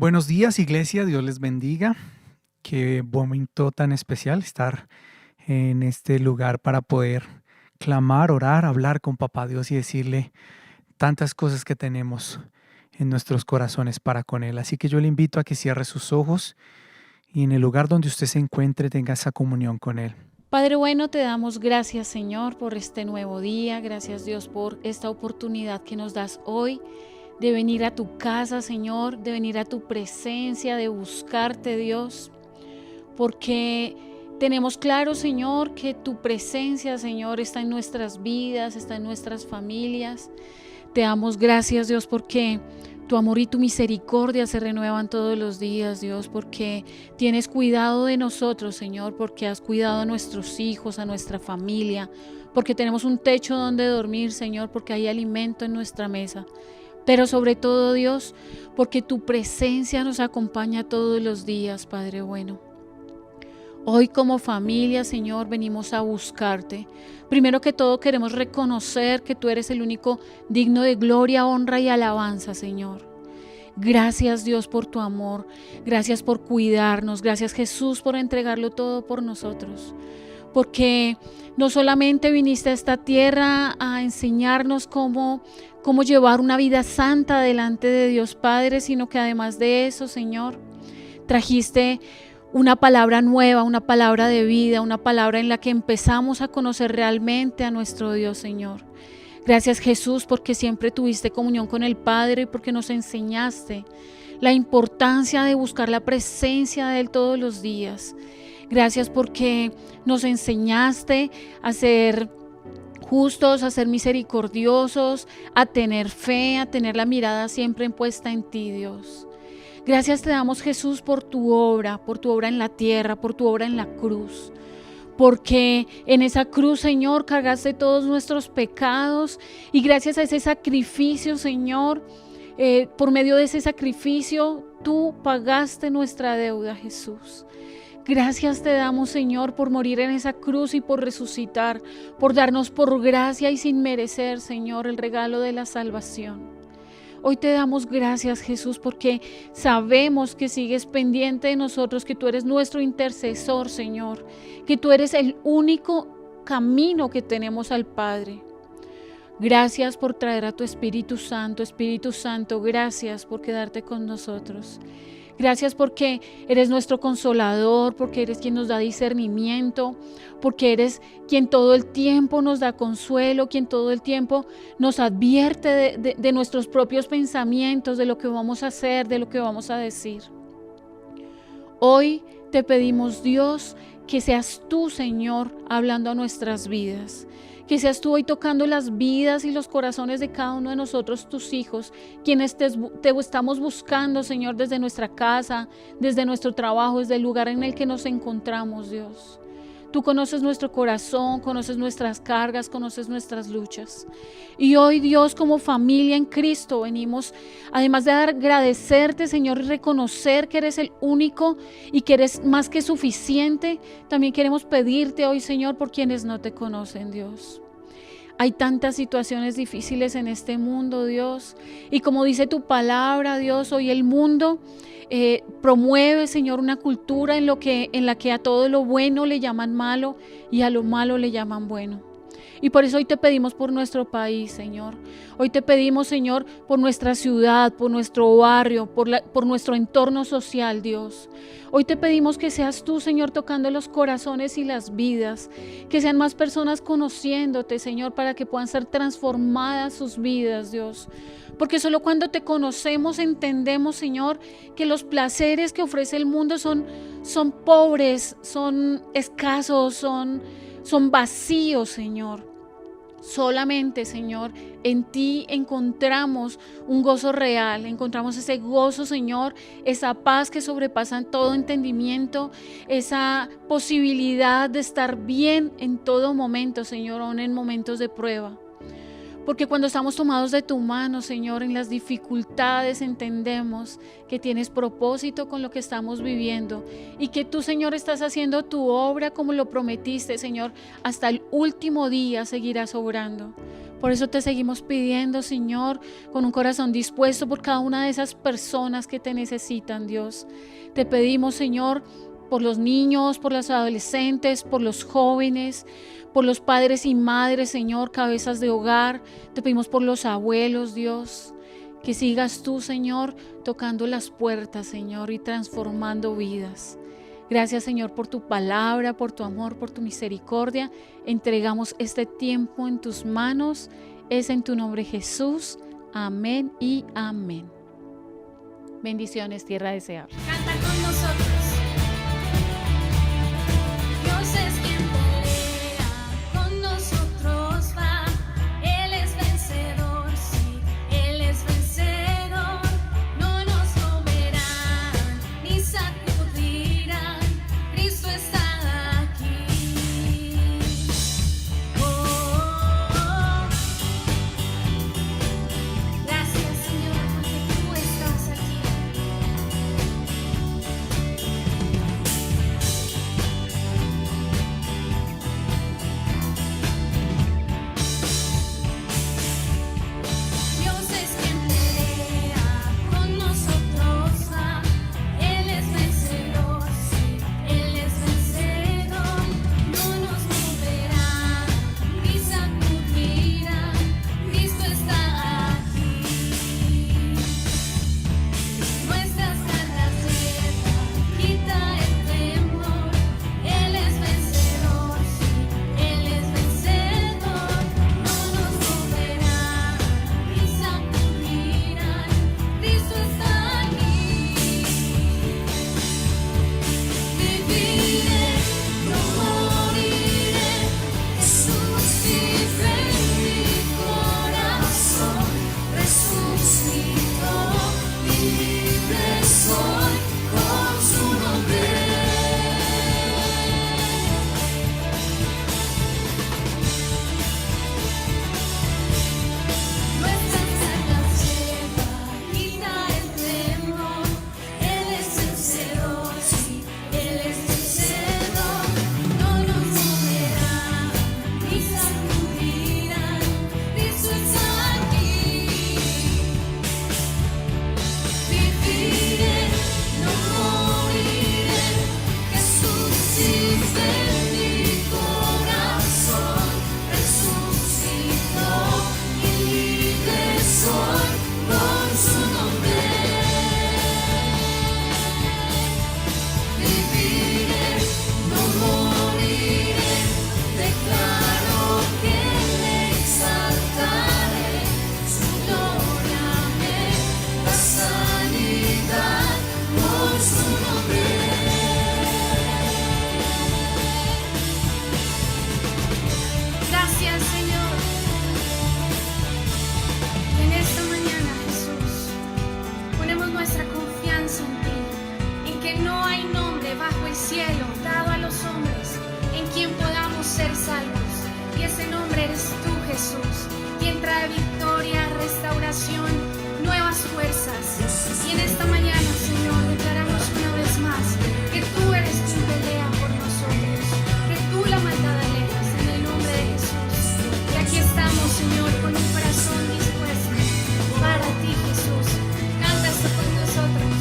Buenos días, iglesia, Dios les bendiga. Qué momento tan especial estar en este lugar para poder clamar, orar, hablar con Papá Dios y decirle tantas cosas que tenemos en nuestros corazones para con Él. Así que yo le invito a que cierre sus ojos y en el lugar donde usted se encuentre tenga esa comunión con Él. Padre bueno, te damos gracias, Señor, por este nuevo día. Gracias, Dios, por esta oportunidad que nos das hoy de venir a tu casa, Señor, de venir a tu presencia, de buscarte, Dios, porque tenemos claro, Señor, que tu presencia, Señor, está en nuestras vidas, está en nuestras familias. Te damos gracias, Dios, porque tu amor y tu misericordia se renuevan todos los días, Dios, porque tienes cuidado de nosotros, Señor, porque has cuidado a nuestros hijos, a nuestra familia, porque tenemos un techo donde dormir, Señor, porque hay alimento en nuestra mesa. Pero sobre todo, Dios, porque tu presencia nos acompaña todos los días, Padre bueno. Hoy como familia, Señor, venimos a buscarte. Primero que todo queremos reconocer que tú eres el único digno de gloria, honra y alabanza, Señor. Gracias, Dios, por tu amor. Gracias por cuidarnos. Gracias, Jesús, por entregarlo todo por nosotros. Porque no solamente viniste a esta tierra a enseñarnos cómo llevar una vida santa delante de Dios Padre, sino que además de eso, Señor, trajiste una palabra nueva, una palabra de vida, una palabra en la que empezamos a conocer realmente a nuestro Dios, Señor. Gracias, Jesús, porque siempre tuviste comunión con el Padre y porque nos enseñaste la importancia de buscar la presencia de Él todos los días. Gracias porque nos enseñaste a ser justos, a ser misericordiosos, a tener fe, a tener la mirada siempre puesta en ti, Dios. Gracias te damos, Jesús, por tu obra en la tierra, por tu obra en la cruz. Porque en esa cruz, Señor, cargaste todos nuestros pecados y gracias a ese sacrificio, Señor, por medio de ese sacrificio, tú pagaste nuestra deuda, Jesús. Gracias te damos, Señor, por morir en esa cruz y por resucitar, por darnos por gracia y sin merecer, Señor, el regalo de la salvación. Hoy te damos gracias, Jesús, porque sabemos que sigues pendiente de nosotros, que tú eres nuestro intercesor, Señor, que tú eres el único camino que tenemos al Padre. Gracias por traer a tu Espíritu Santo, gracias por quedarte con nosotros. Gracias porque eres nuestro consolador, porque eres quien nos da discernimiento, porque eres quien todo el tiempo nos da consuelo, quien todo el tiempo nos advierte de nuestros propios pensamientos, de lo que vamos a hacer, de lo que vamos a decir. Hoy te pedimos, Dios, que seas tú, Señor, hablando a nuestras vidas. Que seas tú hoy tocando las vidas y los corazones de cada uno de nosotros, tus hijos, quienes te estamos buscando, Señor, desde nuestra casa, desde nuestro trabajo, desde el lugar en el que nos encontramos, Dios. Tú conoces nuestro corazón, conoces nuestras cargas, conoces nuestras luchas. Y hoy, Dios, como familia en Cristo, venimos, además de agradecerte, Señor, y reconocer que eres el único y que eres más que suficiente. También queremos pedirte hoy, Señor, por quienes no te conocen, Dios. Hay tantas situaciones difíciles en este mundo, Dios. Y como dice tu palabra, Dios, hoy el mundo promueve, Señor, una cultura en la que a todo lo bueno le llaman malo y a lo malo le llaman bueno. Y por eso hoy te pedimos por nuestro país, Señor. Hoy te pedimos, Señor, por nuestra ciudad, por nuestro barrio, por nuestro entorno social, Dios. Hoy te pedimos que seas tú, Señor, tocando los corazones y las vidas, que sean más personas conociéndote, Señor, para que puedan ser transformadas sus vidas, Dios. Porque solo cuando te conocemos entendemos, Señor, que los placeres que ofrece el mundo son pobres, son escasos, son vacíos, Señor. Solamente, Señor, en ti encontramos un gozo real, encontramos ese gozo, Señor, esa paz que sobrepasa todo entendimiento, esa posibilidad de estar bien en todo momento, Señor, aún en momentos de prueba. Porque cuando estamos tomados de tu mano, Señor, en las dificultades entendemos que tienes propósito con lo que estamos viviendo y que tú, Señor, estás haciendo tu obra como lo prometiste, Señor. Hasta el último día seguirás obrando. Por eso te seguimos pidiendo, Señor, con un corazón dispuesto por cada una de esas personas que te necesitan, Dios. Te pedimos, Señor, por los niños, por los adolescentes, por los jóvenes, por los padres y madres, Señor, cabezas de hogar. Te pedimos por los abuelos, Dios, que sigas tú, Señor, tocando las puertas, Señor, y transformando vidas. Gracias, Señor, por tu palabra, por tu amor, por tu misericordia. Entregamos este tiempo en tus manos. Es en tu nombre, Jesús. Amén y amén. Bendiciones, tierra deseable. Canta con nosotros. Dios es quien pelea, con nosotros va. Él es vencedor, sí, Él es vencedor. No nos moverán ni sacudirán. Cristo está aquí. Oh, oh, oh. Gracias, Señor, porque tú estás aquí. Dios es quien pelea, con nosotros va. Él es vencedor, sí, Él es vencedor. No nos moverán ni sacudirán. Cristo está aquí. Nuestras cargas lleva, quita el temor. Él es vencedor, sí, Él es vencedor. No nos moverán ni sacudirán. Cristo está aquí. Viviré, no moriré. Jesús vive en mi corazón. Resucitó y libre soy con su nombre. Nuestras cargas lleva, quita el temor. Él es vencedor, sí, Él es vencedor. No nos moverán ni sacudirán. Cristo está aquí. Viviré, no moriré. Jesús vive en mi corazón. Resucitó y libre soy con su nombre. Viviré, no moriré. Declaro que le exaltaré. Su gloria me da sanidad por su nombre. Gracias, Señor. En esta mañana, Jesús, ponemos nuestra confianza en ti, en que no hay nombre bajo el cielo dado a los hombres en quien podamos ser salvos. Y ese nombre eres tú, Jesús, quien trae victoria, restauración, nuevas fuerzas. Y en esta mañana, Señor, declaramos una vez más que tú eres quien pelea por nosotros, que tú la maldad alejas en el nombre de Jesús. Y aquí estamos, Señor, con un corazón dispuesto para ti, Jesús. Canta esto con nosotros.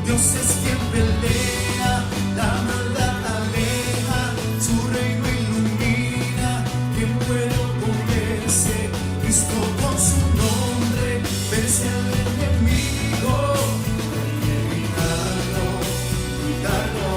Dios es quien pelea, la maldad aleja, su reino ilumina. ¿Quién puede oponerse? Cristo con su nombre vence al enemigo. Cuidarlo.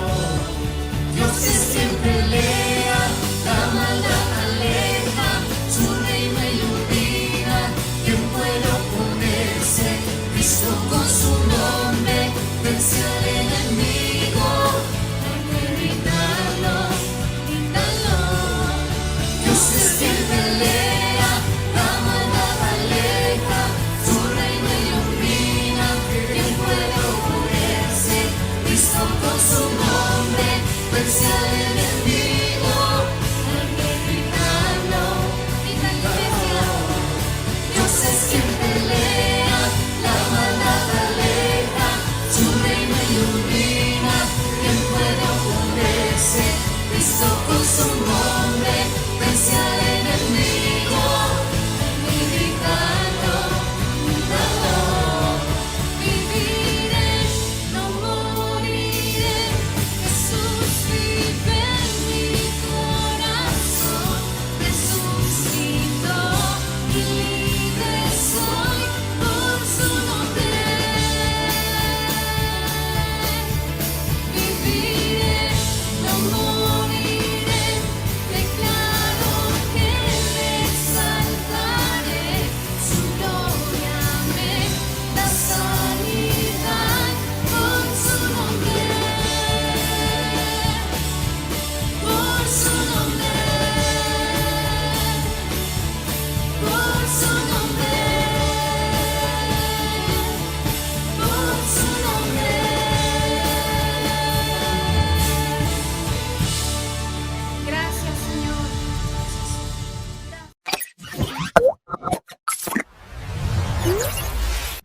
Dios es quien pelea, la maldad aleja, su reino ilumina. ¿Quién puede oponerse? Cristo con su nombre vence al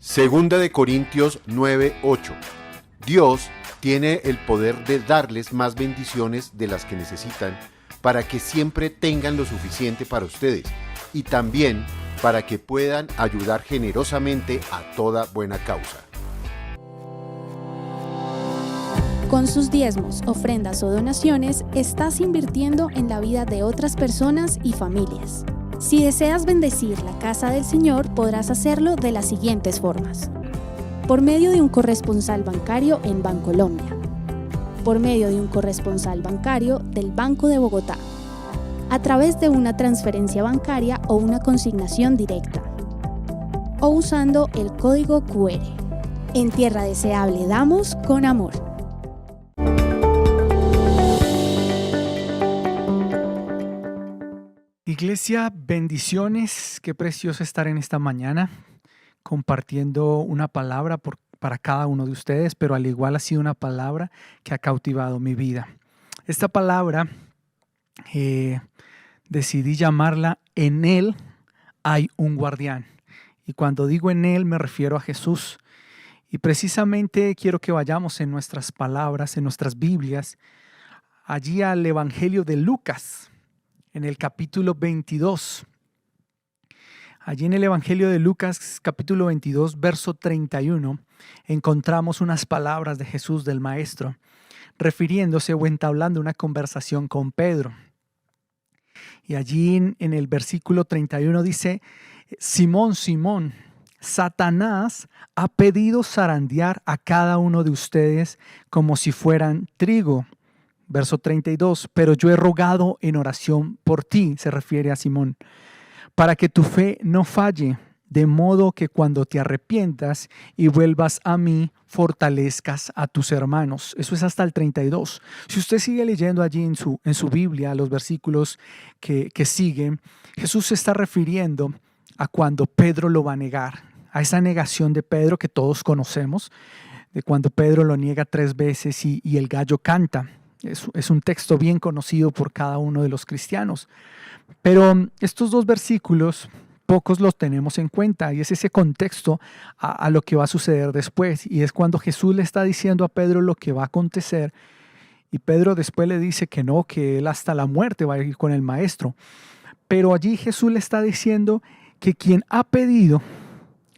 Segunda de Corintios 9:8. Dios tiene el poder de darles más bendiciones de las que necesitan para que siempre tengan lo suficiente para ustedes y también para que puedan ayudar generosamente a toda buena causa. Con sus diezmos, ofrendas o donaciones, estás invirtiendo en la vida de otras personas y familias. Si deseas bendecir la casa del Señor, podrás hacerlo de las siguientes formas: por medio de un corresponsal bancario en Bancolombia, por medio de un corresponsal bancario del Banco de Bogotá, a través de una transferencia bancaria o una consignación directa, o usando el código QR. En Tierra Deseable damos con amor. Iglesia, bendiciones. Qué precioso estar en esta mañana compartiendo una palabra para cada uno de ustedes, pero al igual ha sido una palabra que ha cautivado mi vida. Esta palabra decidí llamarla "En Él hay un guardián". Y cuando digo en Él me refiero a Jesús. Y precisamente quiero que vayamos en nuestras palabras, en nuestras Biblias, allí al Evangelio de Lucas, en el capítulo 22. Allí en el Evangelio de Lucas, capítulo 22, verso 31, encontramos unas palabras de Jesús, del Maestro, refiriéndose o entablando una conversación con Pedro. Y allí en el versículo 31 dice: Simón, Simón, Satanás ha pedido zarandear a cada uno de ustedes como si fueran trigo. Verso 32, pero yo he rogado en oración por ti, se refiere a Simón, para que tu fe no falle, de modo que cuando te arrepientas y vuelvas a mí, fortalezcas a tus hermanos. Eso es hasta el 32. Si usted sigue leyendo allí en su Biblia, los versículos que siguen, Jesús se está refiriendo a cuando Pedro lo va a negar, a esa negación de Pedro que todos conocemos, de cuando Pedro lo niega 3 veces y el gallo canta. Es un texto bien conocido por cada uno de los cristianos. Pero estos 2 versículos pocos los tenemos en cuenta y es ese contexto a lo que va a suceder después. Y es cuando Jesús le está diciendo a Pedro lo que va a acontecer y Pedro después le dice que no, que él hasta la muerte va a ir con el Maestro. Pero allí Jesús le está diciendo que quien ha pedido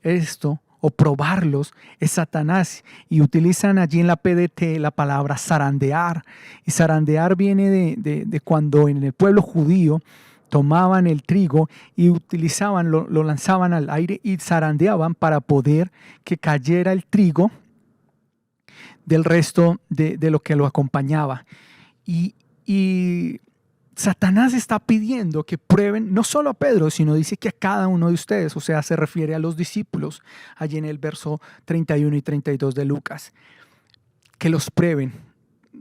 esto o probarlos es Satanás, y utilizan allí en la PDT la palabra zarandear, y zarandear viene de cuando en el pueblo judío tomaban el trigo y utilizaban, lo lanzaban al aire y zarandeaban para poder que cayera el trigo del resto de lo que lo acompañaba. Y Satanás está pidiendo que prueben no solo a Pedro, sino dice que a cada uno de ustedes, o sea, se refiere a los discípulos, allí en el verso 31 y 32 de Lucas, que los prueben.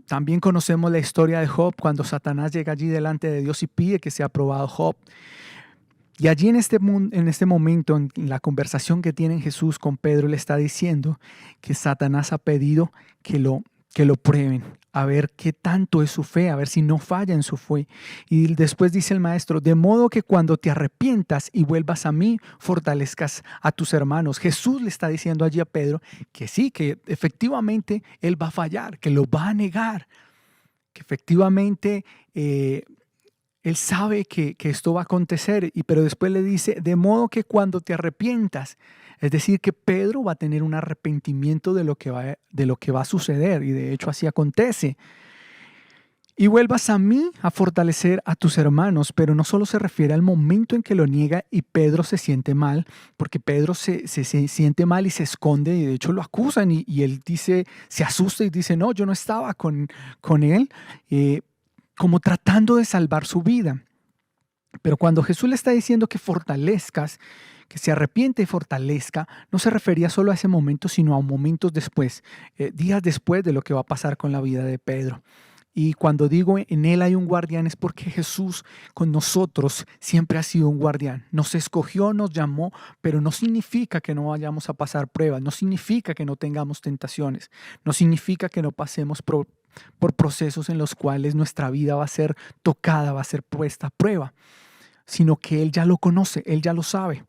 También conocemos la historia de Job, cuando Satanás llega allí delante de Dios y pide que sea probado Job. Y allí en este momento, en la conversación que tiene Jesús con Pedro, le está diciendo que Satanás ha pedido que lo prueben, a ver qué tanto es su fe, a ver si no falla en su fe. Y después dice el Maestro: de modo que cuando te arrepientas y vuelvas a mí, fortalezcas a tus hermanos. Jesús le está diciendo allí a Pedro que sí, que efectivamente él va a fallar, que lo va a negar, que efectivamente él sabe que esto va a acontecer, pero después le dice: de modo que cuando te arrepientas. Es decir, que Pedro va a tener un arrepentimiento de lo que va a suceder, y de hecho así acontece. Y vuelvas a mí a fortalecer a tus hermanos, pero no solo se refiere al momento en que lo niega y Pedro se siente mal, porque Pedro se siente mal y se esconde, y de hecho lo acusan y él dice, se asusta y dice: no, yo no estaba con él, como tratando de salvar su vida. Pero cuando Jesús le está diciendo que fortalezcas, que se arrepiente y fortalezca, no se refería solo a ese momento, sino a momentos después, días después de lo que va a pasar con la vida de Pedro. Y cuando digo en él hay un guardián, es porque Jesús con nosotros siempre ha sido un guardián. Nos escogió, nos llamó, pero no significa que no vayamos a pasar pruebas, no significa que no tengamos tentaciones, no significa que no pasemos por procesos en los cuales nuestra vida va a ser tocada, va a ser puesta a prueba, sino que Él ya lo conoce, Él ya lo sabe.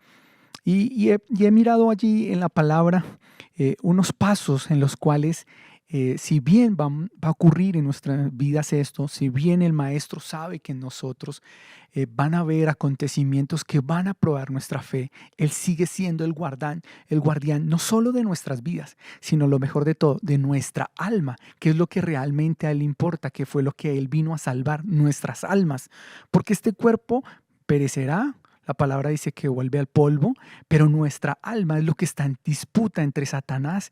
Y he mirado allí en la palabra unos pasos en los cuales, si bien va a ocurrir en nuestras vidas esto, si bien el Maestro sabe que en nosotros van a haber acontecimientos que van a probar nuestra fe, Él sigue siendo el guardián no solo de nuestras vidas, sino lo mejor de todo, de nuestra alma, que es lo que realmente a Él importa, que fue lo que Él vino a salvar, nuestras almas. Porque este cuerpo perecerá. La palabra dice que vuelve al polvo, pero nuestra alma es lo que está en disputa entre Satanás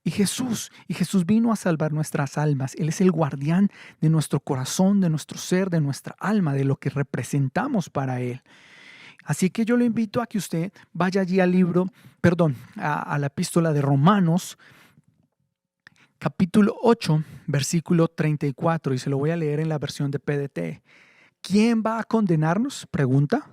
y Jesús. Y Jesús vino a salvar nuestras almas. Él es el guardián de nuestro corazón, de nuestro ser, de nuestra alma, de lo que representamos para Él. Así que yo le invito a que usted vaya allí al a la epístola de Romanos, capítulo 8, versículo 34, y se lo voy a leer en la versión de PDT. ¿Quién va a condenarnos? Pregunta.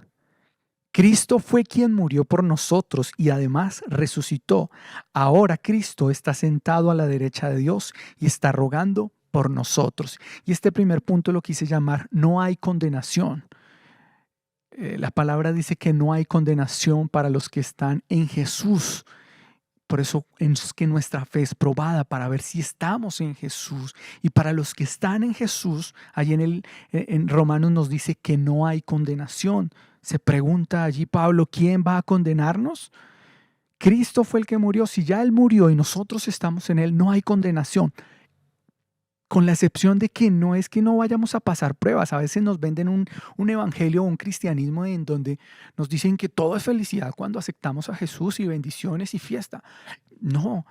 Cristo fue quien murió por nosotros y además resucitó. Ahora Cristo está sentado a la derecha de Dios y está rogando por nosotros. Y este primer punto lo quise llamar no hay condenación. La palabra dice que no hay condenación para los que están en Jesús. Por eso es que nuestra fe es probada para ver si estamos en Jesús. Y para los que están en Jesús, allí en Romanos nos dice que no hay condenación. Se pregunta allí Pablo, ¿quién va a condenarnos? Cristo fue el que murió. Si ya Él murió y nosotros estamos en Él, no hay condenación. Con la excepción de que no es que no vayamos a pasar pruebas. A veces nos venden un evangelio o un cristianismo en donde nos dicen que todo es felicidad cuando aceptamos a Jesús y bendiciones y fiesta. No,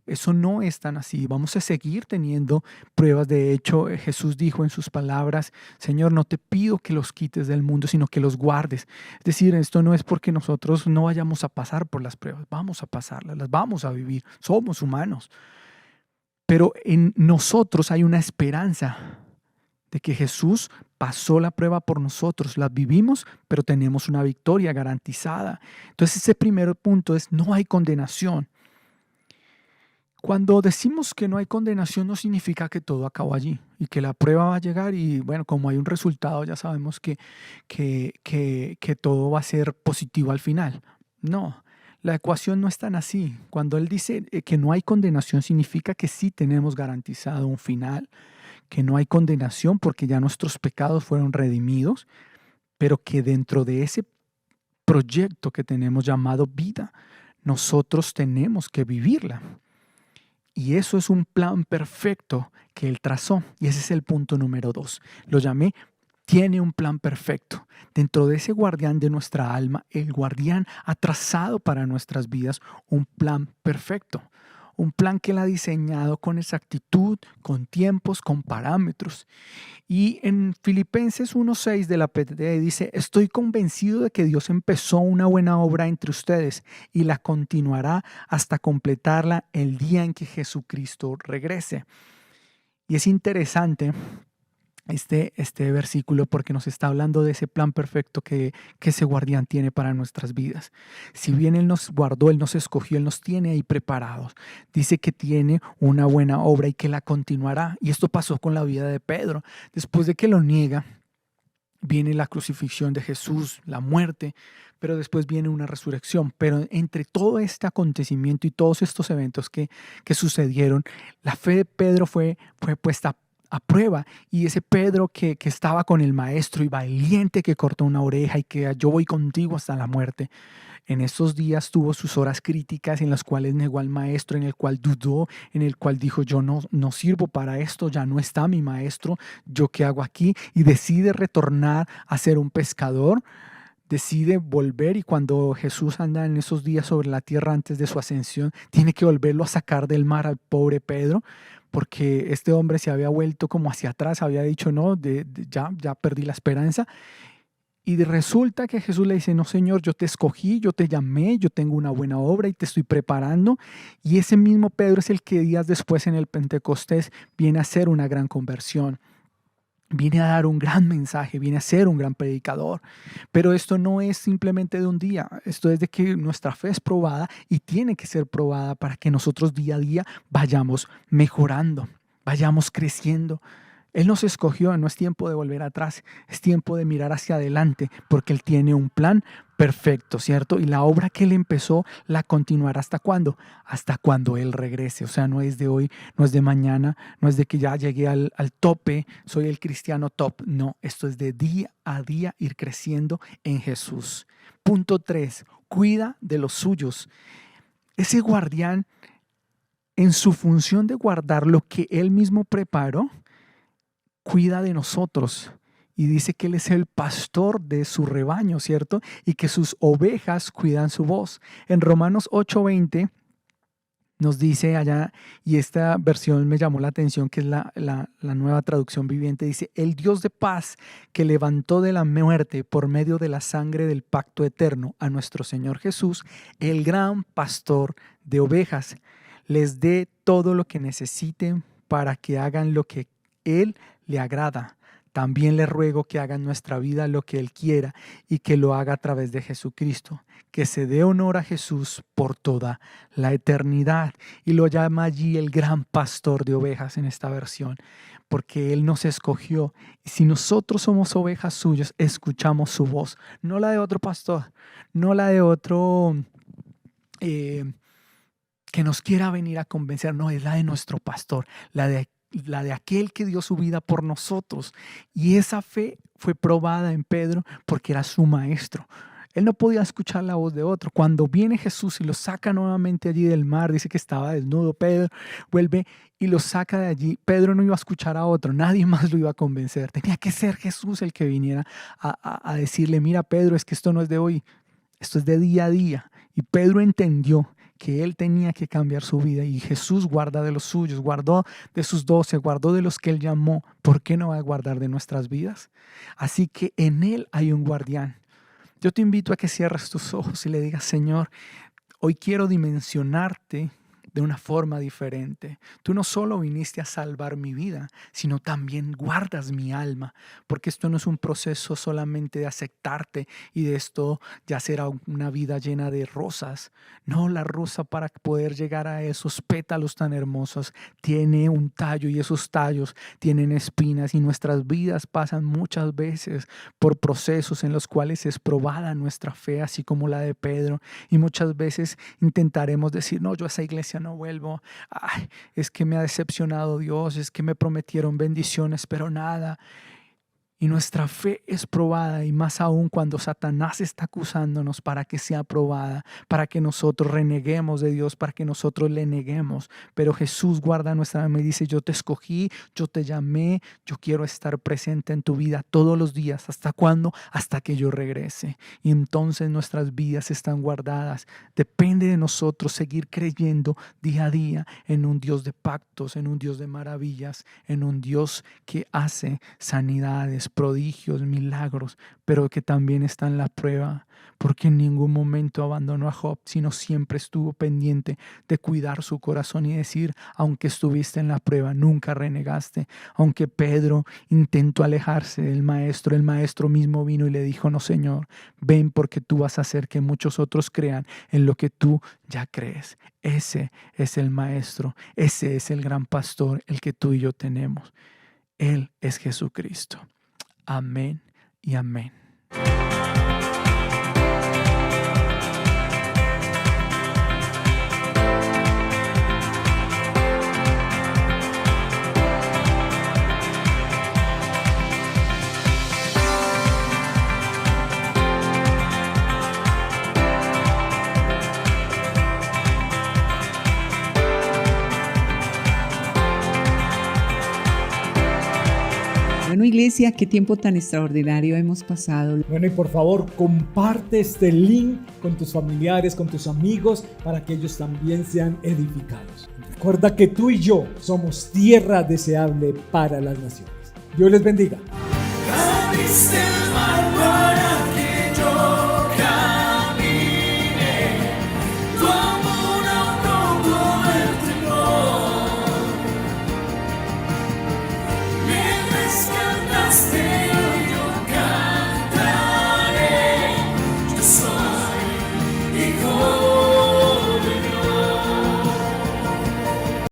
eso no es tan así. Vamos a seguir teniendo pruebas. De hecho, Jesús dijo en sus palabras, Señor, no te pido que los quites del mundo, sino que los guardes. Es decir, esto no es porque nosotros no vayamos a pasar por las pruebas. Vamos a pasarlas, las vamos a vivir. Somos humanos. Pero en nosotros hay una esperanza de que Jesús pasó la prueba por nosotros. La vivimos, pero tenemos una victoria garantizada. Entonces ese primer punto es no hay condenación. Cuando decimos que no hay condenación no significa que todo acabó allí y que la prueba va a llegar y bueno, como hay un resultado ya sabemos que todo va a ser positivo al final. No. La ecuación no es tan así. Cuando Él dice que no hay condenación, significa que sí tenemos garantizado un final, que no hay condenación porque ya nuestros pecados fueron redimidos, pero que dentro de ese proyecto que tenemos llamado vida, nosotros tenemos que vivirla. Y eso es un plan perfecto que Él trazó. Y ese es el punto número 2. Lo llamé tiene un plan perfecto. Dentro de ese guardián de nuestra alma, el guardián ha trazado para nuestras vidas un plan perfecto. Un plan que Él ha diseñado con exactitud, con tiempos, con parámetros. Y en Filipenses 1:6 de la PTD dice, estoy convencido de que Dios empezó una buena obra entre ustedes y la continuará hasta completarla el día en que Jesucristo regrese. Y es interesante este versículo porque nos está hablando de ese plan perfecto que ese guardián tiene para nuestras vidas. Si bien Él nos guardó, Él nos escogió, Él nos tiene ahí preparados. Dice que tiene una buena obra y que la continuará. Y esto pasó con la vida de Pedro. Después de que lo niega, viene la crucifixión de Jesús, la muerte, pero después viene una resurrección. Pero entre todo este acontecimiento y todos estos eventos que sucedieron, la fe de Pedro fue puesta a prueba. Y ese Pedro que estaba con el maestro y valiente, que cortó una oreja y que yo voy contigo hasta la muerte, en estos días tuvo sus horas críticas en las cuales negó al maestro, en el cual dudó, en el cual dijo yo no sirvo para esto, ya no está mi maestro, yo qué hago aquí, y decide retornar a ser un pescador. Decide volver, y cuando Jesús anda en esos días sobre la tierra antes de su ascensión, tiene que volverlo a sacar del mar al pobre Pedro, porque este hombre se había vuelto como hacia atrás, había dicho no, ya perdí la esperanza. Y resulta que Jesús le dice, no Señor, yo te escogí, yo te llamé, yo tengo una buena obra y te estoy preparando. Y ese mismo Pedro es el que días después en el Pentecostés viene a hacer una gran conversión. Viene a dar un gran mensaje, viene a ser un gran predicador. Pero esto no es simplemente de un día. Esto es de que nuestra fe es probada y tiene que ser probada para que nosotros día a día vayamos mejorando, vayamos creciendo. Él nos escogió, no es tiempo de volver atrás, es tiempo de mirar hacia adelante, porque Él tiene un plan perfecto, ¿cierto? Y la obra que Él empezó la continuará ¿hasta cuándo? Hasta cuando Él regrese. O sea, no es de hoy, no es de mañana, no es de que ya llegué al tope, soy el cristiano top. No, esto es de día a día ir creciendo en Jesús. Punto 3, cuida de los suyos. Ese guardián, en su función de guardar lo que Él mismo preparó, cuida de nosotros y dice que Él es el pastor de su rebaño, ¿cierto? Y que sus ovejas cuidan su voz. En Romanos 8:20 nos dice allá, y esta versión me llamó la atención, que es la nueva traducción viviente, dice: el Dios de paz que levantó de la muerte por medio de la sangre del pacto eterno a nuestro Señor Jesús, el gran pastor de ovejas, les dé todo lo que necesiten para que hagan lo que Él le agrada. También le ruego que haga en nuestra vida lo que Él quiera y que lo haga a través de Jesucristo, que se dé honor a Jesús por toda la eternidad. Y lo llama allí el gran pastor de ovejas en esta versión, porque Él nos escogió. Y si nosotros somos ovejas suyas, escuchamos su voz, no la de otro pastor, no la de otro que nos quiera venir a convencer, no, es la de nuestro pastor, la de aquel que dio su vida por nosotros. Y esa fe fue probada en Pedro porque era su maestro. Él no podía escuchar la voz de otro. Cuando viene Jesús y lo saca nuevamente allí del mar, dice que estaba desnudo, Pedro vuelve y lo saca de allí. Pedro no iba a escuchar a otro, nadie más lo iba a convencer. Tenía que ser Jesús el que viniera a decirle: mira, Pedro, es que esto no es de hoy, esto es de día a día. Y Pedro entendió que él tenía que cambiar su vida, y Jesús guarda de los suyos, guardó de sus 12, guardó de los que Él llamó. ¿Por qué no va a guardar de nuestras vidas? Así que en Él hay un guardián. Yo te invito a que cierres tus ojos y le digas: Señor, hoy quiero dimensionarte de una forma diferente. Tú no solo viniste a salvar mi vida, sino también guardas mi alma, porque esto no es un proceso solamente de aceptarte y de esto ya será una vida llena de rosas. No, la rosa, para poder llegar a esos pétalos tan hermosos, tiene un tallo, y esos tallos tienen espinas, y nuestras vidas pasan muchas veces por procesos en los cuales es probada nuestra fe, así como la de Pedro, y muchas veces intentaremos decir: no, yo a esa iglesia no vuelvo, ay, es que me ha decepcionado Dios, es que me prometieron bendiciones, pero nada. Y nuestra fe es probada, y más aún cuando Satanás está acusándonos para que sea probada, para que nosotros reneguemos de Dios, para que nosotros le neguemos. Pero Jesús guarda nuestra alma y dice: yo te escogí, yo te llamé, yo quiero estar presente en tu vida todos los días. ¿Hasta cuándo? Hasta que yo regrese. Y entonces nuestras vidas están guardadas. Depende de nosotros seguir creyendo día a día en un Dios de pactos, en un Dios de maravillas, en un Dios que hace sanidades, prodigios, milagros, pero que también está en la prueba, porque en ningún momento abandonó a Job, sino siempre estuvo pendiente de cuidar su corazón y decir: aunque estuviste en la prueba, nunca renegaste. Aunque Pedro intentó alejarse del maestro, el maestro mismo vino y le dijo: no, Señor, ven, porque tú vas a hacer que muchos otros crean en lo que tú ya crees. Ese es el maestro, ese es el gran pastor, el que tú y yo tenemos. Él es Jesucristo. Amén y amén. Bueno, iglesia, qué tiempo tan extraordinario hemos pasado. Bueno, y por favor, comparte este link con tus familiares, con tus amigos, para que ellos también sean edificados. Recuerda que tú y yo somos tierra deseable para las naciones. Dios les bendiga. Abriste el mar.